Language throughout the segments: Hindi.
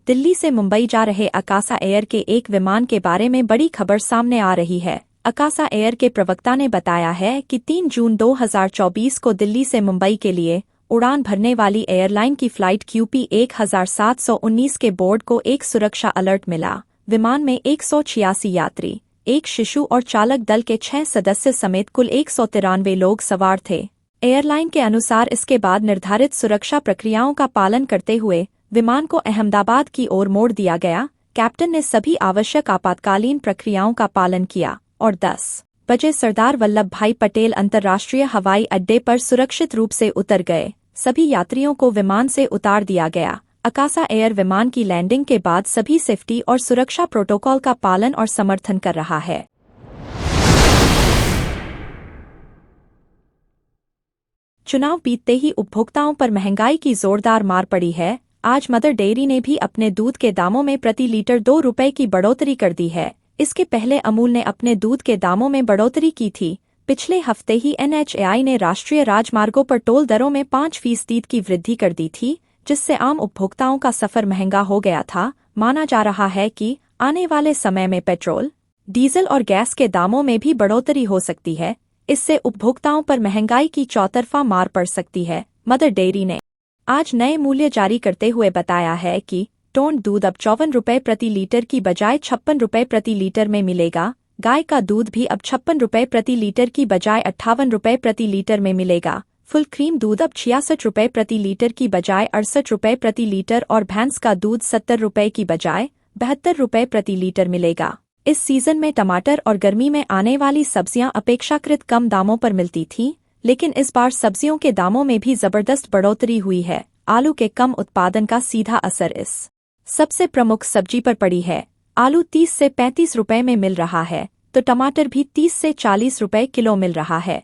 दिल्ली से मुंबई जा रहे अकासा एयर के एक विमान के बारे में बड़ी खबर सामने आ रही है। अकासा एयर के प्रवक्ता ने बताया है कि 3 जून 2024 को दिल्ली से मुंबई के लिए उड़ान भरने वाली एयरलाइन की फ्लाइट QP 1719 के बोर्ड को एक सुरक्षा अलर्ट मिला। विमान में 186 यात्री, एक शिशु और चालक दल के 6 सदस्य समेत कुल 193 लोग सवार थे। एयरलाइन के अनुसार इसके बाद निर्धारित सुरक्षा प्रक्रियाओं का पालन करते हुए विमान को अहमदाबाद की ओर मोड़ दिया गया। कैप्टन ने सभी आवश्यक आपातकालीन प्रक्रियाओं का पालन किया और 10 बजे सरदार वल्लभ भाई पटेल अंतर्राष्ट्रीय हवाई अड्डे पर सुरक्षित रूप से उतर गए। सभी यात्रियों को विमान से उतार दिया गया। अकासा एयर विमान की लैंडिंग के बाद सभी सेफ्टी और सुरक्षा प्रोटोकॉल का पालन और समर्थन कर रहा है। चुनाव बीतते ही उपभोक्ताओं पर महंगाई की जोरदार मार पड़ी है। आज मदर डेयरी ने भी अपने दूध के दामों में प्रति लीटर 2 रुपए की बढ़ोतरी कर दी है। इसके पहले अमूल ने अपने दूध के दामों में बढ़ोतरी की थी। पिछले हफ्ते ही NHAI ने राष्ट्रीय राजमार्गों पर टोल दरों में 5% की वृद्धि कर दी थी, जिससे आम उपभोक्ताओं का सफर महंगा हो गया था। माना जा रहा है कि आने वाले समय में पेट्रोल, डीजल और गैस के दामों में भी बढ़ोतरी हो सकती है। इससे उपभोक्ताओं पर महंगाई की चौतरफा मार पड़ सकती है। मदर डेयरी ने आज नए मूल्य जारी करते हुए बताया है कि टोन दूध अब 54 रुपए प्रति लीटर की बजाय 56 रुपए प्रति लीटर में मिलेगा। गाय का दूध भी अब 56 रुपए प्रति लीटर की बजाय 58 रुपए प्रति लीटर में मिलेगा। फुल क्रीम दूध अब 66 रुपए प्रति लीटर की बजाय 68 रुपए प्रति लीटर और भैंस का दूध 70 रुपए की बजाय 72 रुपए प्रति लीटर मिलेगा। इस सीजन में टमाटर और गर्मी में आने वाली सब्जियां अपेक्षाकृत कम दामों पर मिलती थीं, लेकिन इस बार सब्जियों के दामों में भी जबरदस्त बढ़ोतरी हुई है। आलू के कम उत्पादन का सीधा असर इस सबसे प्रमुख सब्जी पर पड़ी है। आलू 30 से 35 रुपए में मिल रहा है, तो टमाटर भी 30 से 40 रुपए किलो मिल रहा है।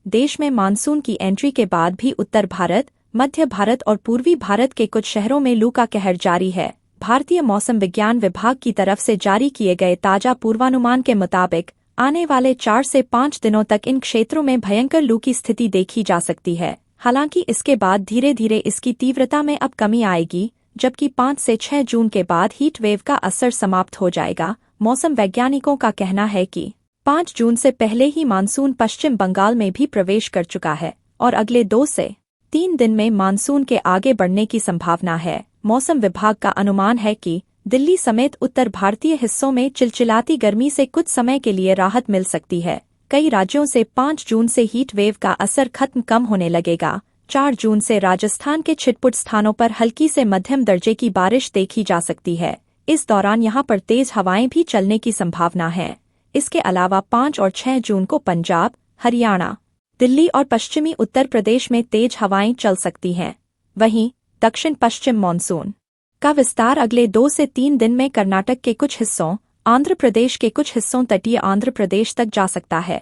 देश में मानसून की एंट्री के बाद भी उत्तर भारत, मध्य भारत और पूर्वी भारत के कुछ शहरों में लू का कहर जारी है। भारतीय मौसम विज्ञान विभाग की तरफ से जारी किए गए ताजा पूर्वानुमान के मुताबिक आने वाले 4 से 5 दिनों तक इन क्षेत्रों में भयंकर लू की स्थिति देखी जा सकती है। हालांकि इसके बाद धीरे धीरे इसकी तीव्रता में अब कमी आएगी, जबकि 5 से 6 जून के बाद हीट वेव का असर समाप्त हो जाएगा। मौसम वैज्ञानिकों का कहना है कि 5 जून से पहले ही मानसून पश्चिम बंगाल में भी प्रवेश कर चुका है और अगले 2 से 3 दिन में मानसून के आगे बढ़ने की संभावना है। मौसम विभाग का अनुमान है कि दिल्ली समेत उत्तर भारतीय हिस्सों में चिलचिलाती गर्मी से कुछ समय के लिए राहत मिल सकती है। कई राज्यों से 5 जून से हीट वेव का असर कम होने लगेगा। 4 जून से राजस्थान के छिटपुट स्थानों पर हल्की से मध्यम दर्जे की बारिश देखी जा सकती है। इस दौरान यहां पर तेज हवाएं भी चलने की संभावना है। इसके अलावा 5 और 6 जून को पंजाब, हरियाणा, दिल्ली और पश्चिमी उत्तर प्रदेश में तेज हवाएं चल सकती हैं। वहीं दक्षिण पश्चिम मानसून का विस्तार अगले 2 से 3 दिन में कर्नाटक के कुछ हिस्सों, आंध्र प्रदेश के कुछ हिस्सों, तटीय आंध्र प्रदेश तक जा सकता है।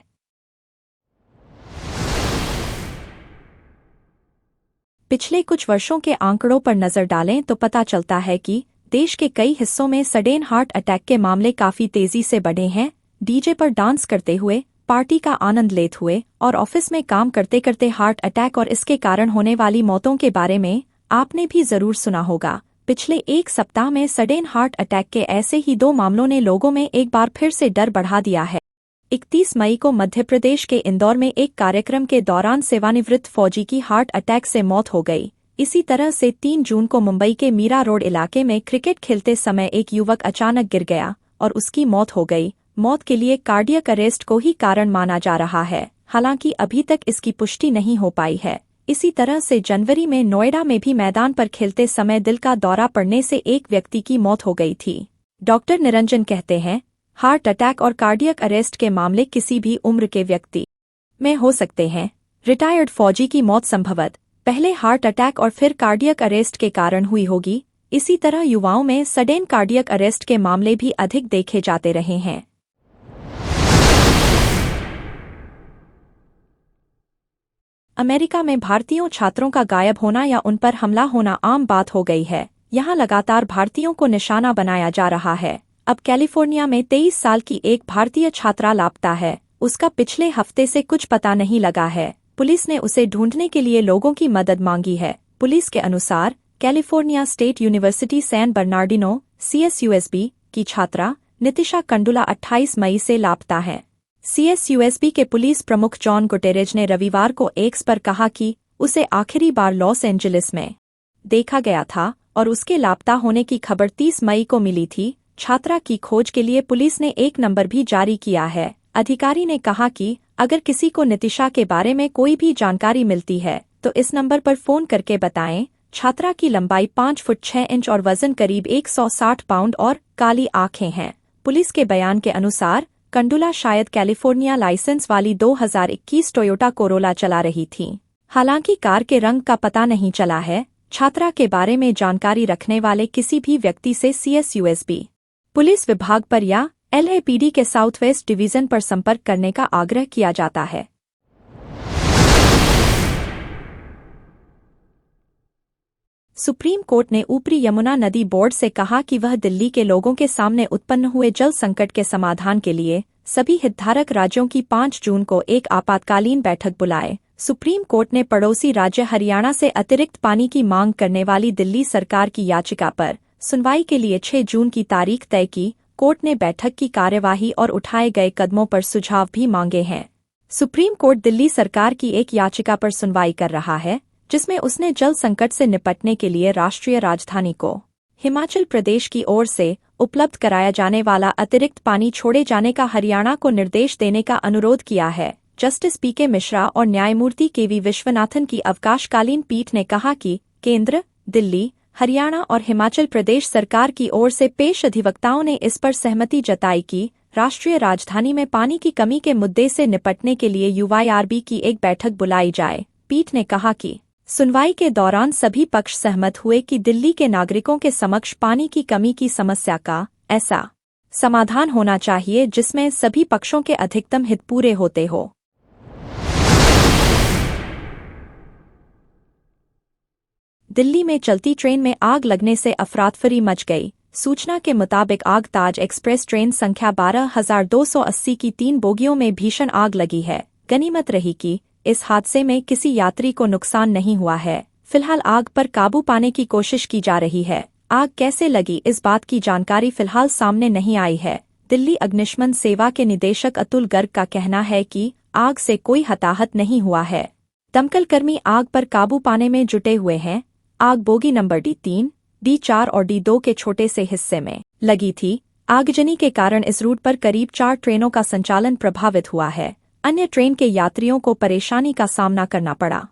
पिछले कुछ वर्षों के आंकड़ों पर नजर डालें तो पता चलता है कि देश के कई हिस्सों में सडेन हार्ट अटैक के मामले काफी तेजी से बढ़े हैं। डीजे पर डांस करते हुए, पार्टी का आनंद लेते हुए और ऑफिस में काम करते करते हार्ट अटैक और इसके कारण होने वाली मौतों के बारे में आपने भी जरूर सुना होगा। पिछले एक सप्ताह में सडेन हार्ट अटैक के ऐसे ही 2 मामलों ने लोगों में एक बार फिर से डर बढ़ा दिया है। 31 मई को मध्य प्रदेश के इंदौर में एक कार्यक्रम के दौरान सेवानिवृत्त फौजी की हार्ट अटैक से मौत हो गई। इसी तरह से 3 जून को मुंबई के मीरा रोड इलाके में क्रिकेट खेलते समय एक युवक अचानक गिर गया और उसकी मौत हो गई। मौत के लिए कार्डियक अरेस्ट को ही कारण माना जा रहा है, हालांकि अभी तक इसकी पुष्टि नहीं हो पाई है। इसी तरह से जनवरी में नोएडा में भी मैदान पर खेलते समय दिल का दौरा पड़ने से एक व्यक्ति की मौत हो गई थी। डॉक्टर निरंजन कहते हैं, हार्ट अटैक और कार्डियक अरेस्ट के मामले किसी भी उम्र के व्यक्ति में हो सकते हैं। रिटायर्ड फौजी की मौत संभवतः पहले हार्ट अटैक और फिर कार्डियक अरेस्ट के कारण हुई होगी। इसी तरह युवाओं में सडेन कार्डियक अरेस्ट के मामले भी अधिक देखे जाते रहे हैं। अमेरिका में भारतीयों छात्रों का गायब होना या उन पर हमला होना आम बात हो गई है। यहाँ लगातार भारतीयों को निशाना बनाया जा रहा है। अब कैलिफोर्निया में 23 साल की एक भारतीय छात्रा लापता है। उसका पिछले हफ्ते से कुछ पता नहीं लगा है। पुलिस ने उसे ढूंढने के लिए लोगों की मदद मांगी है। पुलिस के अनुसार California State University San Bernardino CSUSB की छात्रा नितिशा कंडुला 28 मई से लापता है। CSUSB के पुलिस प्रमुख जॉन गुटेरेज ने रविवार को एक्स पर कहा कि उसे आखिरी बार लॉस एंजलिस में देखा गया था और उसके लापता होने की खबर 30 मई को मिली थी। छात्रा की खोज के लिए पुलिस ने एक नंबर भी जारी किया है। अधिकारी ने कहा कि अगर किसी को नितिशा के बारे में कोई भी जानकारी मिलती है तो इस नंबर पर फोन करके बताएं। छात्रा की लंबाई 5 फुट 6 इंच और वजन करीब 160 पाउंड और काली आंखें हैं। पुलिस के बयान के अनुसार कंडुला शायद कैलिफोर्निया लाइसेंस वाली 2021 टोयोटा कोरोला चला रही थी। हालांकि कार के रंग का पता नहीं चला है। छात्रा के बारे में जानकारी रखने वाले किसी भी व्यक्ति से CSUSB पुलिस विभाग पर या LAPD के साउथ वेस्ट डिवीजन पर संपर्क करने का आग्रह किया जाता है। सुप्रीम कोर्ट ने ऊपरी यमुना नदी बोर्ड से कहा कि वह दिल्ली के लोगों के सामने उत्पन्न हुए जल संकट के समाधान के लिए सभी हितधारक राज्यों की 5 जून को एक आपातकालीन बैठक बुलाए। सुप्रीम कोर्ट ने पड़ोसी राज्य हरियाणा से अतिरिक्त पानी की मांग करने वाली दिल्ली सरकार की याचिका पर सुनवाई के लिए 6 जून की तारीख तय की। कोर्ट ने बैठक की कार्यवाही और उठाए गए कदमों पर सुझाव भी मांगे हैं। सुप्रीम कोर्ट दिल्ली सरकार की एक याचिका पर सुनवाई कर रहा है जिसमें उसने जल संकट से निपटने के लिए राष्ट्रीय राजधानी को हिमाचल प्रदेश की ओर से उपलब्ध कराया जाने वाला अतिरिक्त पानी छोड़े जाने का हरियाणा को निर्देश देने का अनुरोध किया है। जस्टिस PK मिश्रा और न्यायमूर्ति KV विश्वनाथन की अवकाशकालीन पीठ ने कहा कि केंद्र, दिल्ली, हरियाणा और हिमाचल प्रदेश सरकार की ओर से पेश अधिवक्ताओं ने इस पर सहमति जताई कि राष्ट्रीय राजधानी में पानी की कमी के मुद्दे से निपटने के लिए UYRB की एक बैठक बुलाई जाए। पीठ ने कहा कि सुनवाई के दौरान सभी पक्ष सहमत हुए कि दिल्ली के नागरिकों के समक्ष पानी की कमी की समस्या का ऐसा समाधान होना चाहिए जिसमें सभी पक्षों के अधिकतम हित पूरे होते हो। दिल्ली में चलती ट्रेन में आग लगने से अफरातफरी मच गई। सूचना के मुताबिक आग ताज एक्सप्रेस ट्रेन संख्या 12280 की 3 बोगियों में भीषण आग लगी है। गनीमत रही कि इस हादसे में किसी यात्री को नुकसान नहीं हुआ है। फिलहाल आग पर काबू पाने की कोशिश की जा रही है। आग कैसे लगी इस बात की जानकारी फिलहाल सामने नहीं आई है। दिल्ली अग्निशमन सेवा के निदेशक अतुल गर्ग का कहना है कि आग से कोई हताहत नहीं हुआ है। दमकल कर्मी आग पर काबू पाने में जुटे हुए हैं। आग बोगी नंबर D3, D4 और D2 के छोटे से हिस्से में लगी थी। आगजनी के कारण इस रूट पर करीब 4 ट्रेनों का संचालन प्रभावित हुआ है। अन्य ट्रेन के यात्रियों को परेशानी का सामना करना पड़ा।